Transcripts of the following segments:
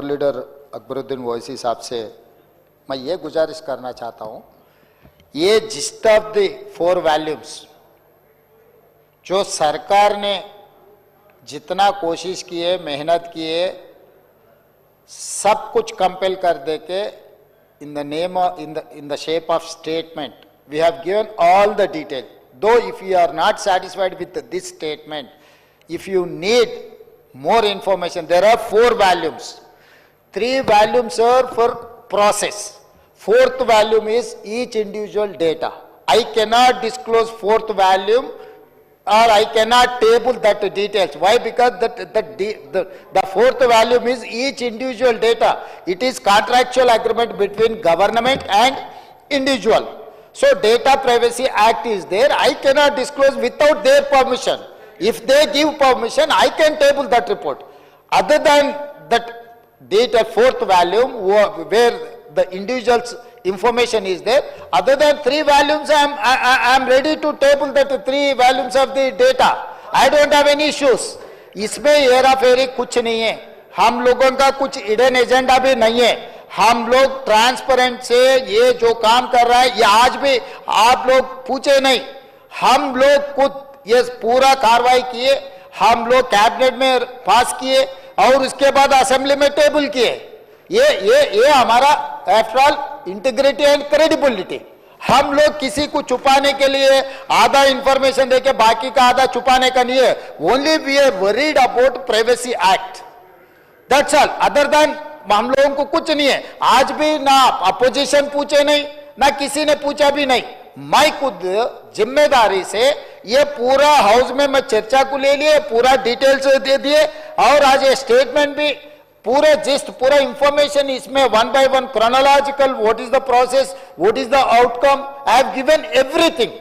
Leader Akbaruddin Owaisi साहब से मैं ये गुजारिश करना चाहता हूँ, ये जिस्ट ऑफ द 4 वॉल्यूम्स जो सरकार ने जितना कोशिश की है, मेहनत की है, सब कुछ कंपेल कर दे के in the name in the shape of statement we have given all the detail. Though if you are not satisfied with this statement, if you need more information, there are 4 volumes. 3 volumes are for process. 4th volume is each individual data. I cannot disclose 4th volume or I cannot table that details. Why? Because the 4th volume is each individual data. It is contractual agreement between government and individual. So Data Privacy Act is there. I cannot disclose without their permission. If they give permission, I can table that report. Other than that data 4th volume where the individual's information is there, other than 3 volumes, I am ready to table that 3 volumes of the data. I don't have any issues. इसमें हेरा फेरी कुछ नहीं है, हम लोगों का कुछ hidden agenda भी नहीं है. हम लोग ट्रांसपेरेंट से ये जो काम कर रहा है, ये आज भी आप लोग पूछे नहीं, हम लोग खुद ये पूरा कार्रवाई किए, हम लोग कैबिनेट में पास किए और उसके बाद असेंबली में टेबल किए. ये हमारा after all integrity and credibility. हम लोग किसी को छुपाने के लिए आधा इंफॉर्मेशन देके बाकी का आधा छुपाने का नहीं है. Only we are worried about privacy act, that's all. Other than हम लोगों को कुछ नहीं है. आज भी ना अपोजिशन पूछे नहीं, ना किसी ने पूछा भी नहीं. मैं खुद जिम्मेदारी से ये पूरा हाउस में मैं चर्चा को ले लिए, पूरा डिटेल्स दे दिए और आज ये स्टेटमेंट भी पूरे जिस्ट पूरा इंफॉर्मेशन इसमें 1 by 1 chronological, what is the process, what is the outcome, I have given everything.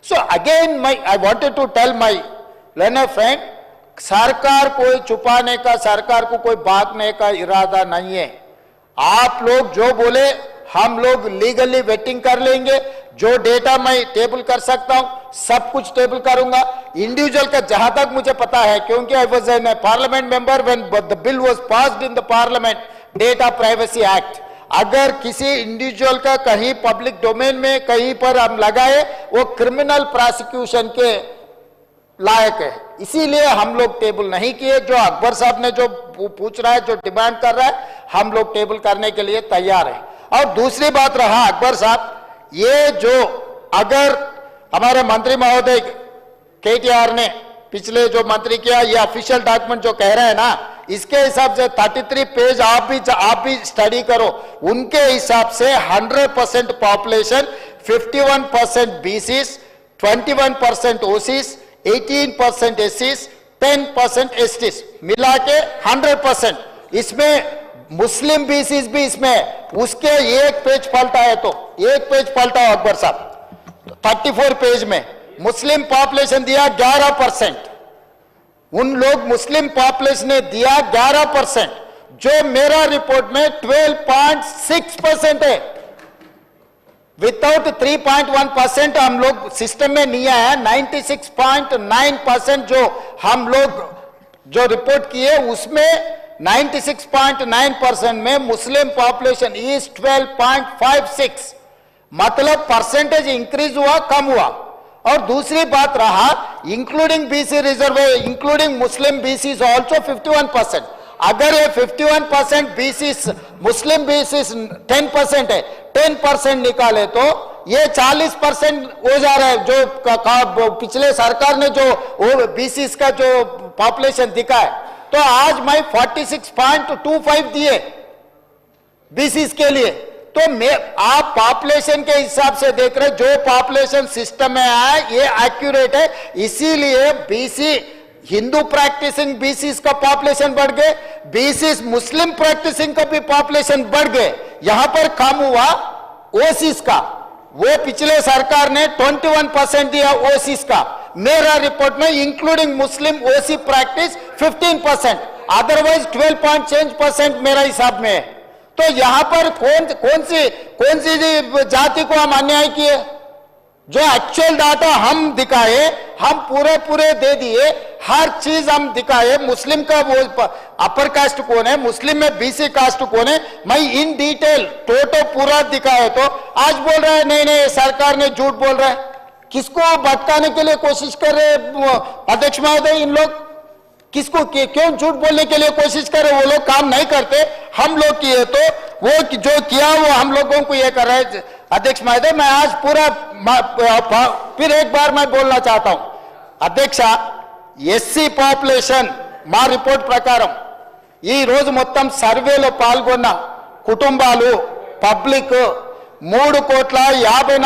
So again I wanted to tell my learner friend, सरकार कोई छुपाने का, सरकार को कोई भागने का इरादा नहीं है. आप लोग जो बोले हम लोग लीगली वेटिंग कर लेंगे. जो डेटा मैं टेबल कर सकता हूं सब कुछ टेबल करूंगा. इंडिविजुअल का जहां तक मुझे पता है, क्योंकि I was an parliament member when the bill was passed in the parliament, data privacy act. अगर किसी इंडिविजुअल का कहीं पब्लिक डोमेन में कहीं पर हम लगाए, वो क्रिमिनल प्रोसिक्यूशन के लायक है. इसीलिए हम लोग टेबल नहीं किए. जो अकबर साहब ने जो पूछ रहा है, जो डिमांड कर रहा है, हम लोग टेबल करने के लिए तैयार हैं. और दूसरी बात रहा अकबर साहब, ये जो अगर हमारे मंत्री महोदय केटीआर ने पिछले जो मंत्री किया, ये ऑफिशियल डॉक्यूमेंट जो कह रहे हैं ना, इसके हिसाब से 33 पेज आप भी स्टडी करो. उनके हिसाब से 100% पॉपुलेशन, 51% बीसीस, 21% ओसीस, 18% एससीस, 10% एसटीस, मिला के 100%. इसमें मुस्लिम बीसीस भी इसमें, उसके एक पेज पलटा है तो एक पेज पलटा हो अकबर साहब. 34 पेज में मुस्लिम पॉपुलेशन दिया 11%. उन लोग मुस्लिम पॉपुलेशन ने दिया 11%, जो मेरा रिपोर्ट में 12.6% है. विदाउट 3.1% हम लोग सिस्टम में नहीं आया. 96.9% जो हम लोग जो रिपोर्ट किए, उसमें 96.9% में मुस्लिम पॉपुलेशन इज 12.56. मतलब परसेंटेज इंक्रीज हुआ, कम हुआ. और दूसरी बात रहा, इंक्लूडिंग बीसी रिजर्व, इंक्लूडिंग मुस्लिम बीसी ऑल्सो 51%. अगर ये 51% बीसीस, मुस्लिम बीसीस 10% है, 10% निकाले तो ये 40% हो जा रहा है. जो पिछले सरकार ने जो बीसीस का जो पॉपुलेशन दिखा है, तो आज मैं 46.25 दिए बीसीस के लिए. तो आप पॉपुलेशन के हिसाब से देख रहे, जो पॉपुलेशन सिस्टम में आया ये एक्यूरेट है. इसीलिए बीसी हिंदू प्रैक्टिसिंग बीसीस का पॉपुलेशन बढ़ गए, बीसीस मुस्लिम प्रैक्टिसिंग का भी पॉपुलेशन बढ़ गए. यहां पर कम हुआ ओसीस का. वो पिछले सरकार ने 21% दिया ओसीस का. मेरा रिपोर्ट में इंक्लूडिंग मुस्लिम ओसी प्रैक्टिस 15%, अदरवाइज 12% मेरा हिसाब में है. तो यहां पर कौन सी जाति को हम अन्याय किए? जो एक्चुअल डाटा हम दिखाए, हम पूरे दे दिए. हर चीज हम दिखाए, मुस्लिम का वो अपर कास्ट कौन है, मुस्लिम में बीसी कास्ट कौन है, मैं इन डिटेल टोटल पूरा दिखाए तो आज बोल रहा है नहीं नहीं सरकार ने झूठ बोल रहा है। किसको भटकाने के लिए कोशिश कर रहे हैं अध्यक्ष महोदय? इन लोग किसको क्यों झूठ बोलने के लिए कोशिश कर रहे? वो लोग काम नहीं करते, हम लोग किए तो वो जो किया वो हम लोगों को ये कर रहे हैं। अध्यक्ष महोदय मैं आज पूरा फिर एक बार मैं बोलना चाहता हूं అధ్యక్ష, ఎస్సీ పాపులేషన్ మా రిపోర్ట్ ప్రకారం ఈ రోజు మొత్తం సర్వేలో పాల్గొన్న కుటుంబాలు పబ్లిక్ 3,54,00,000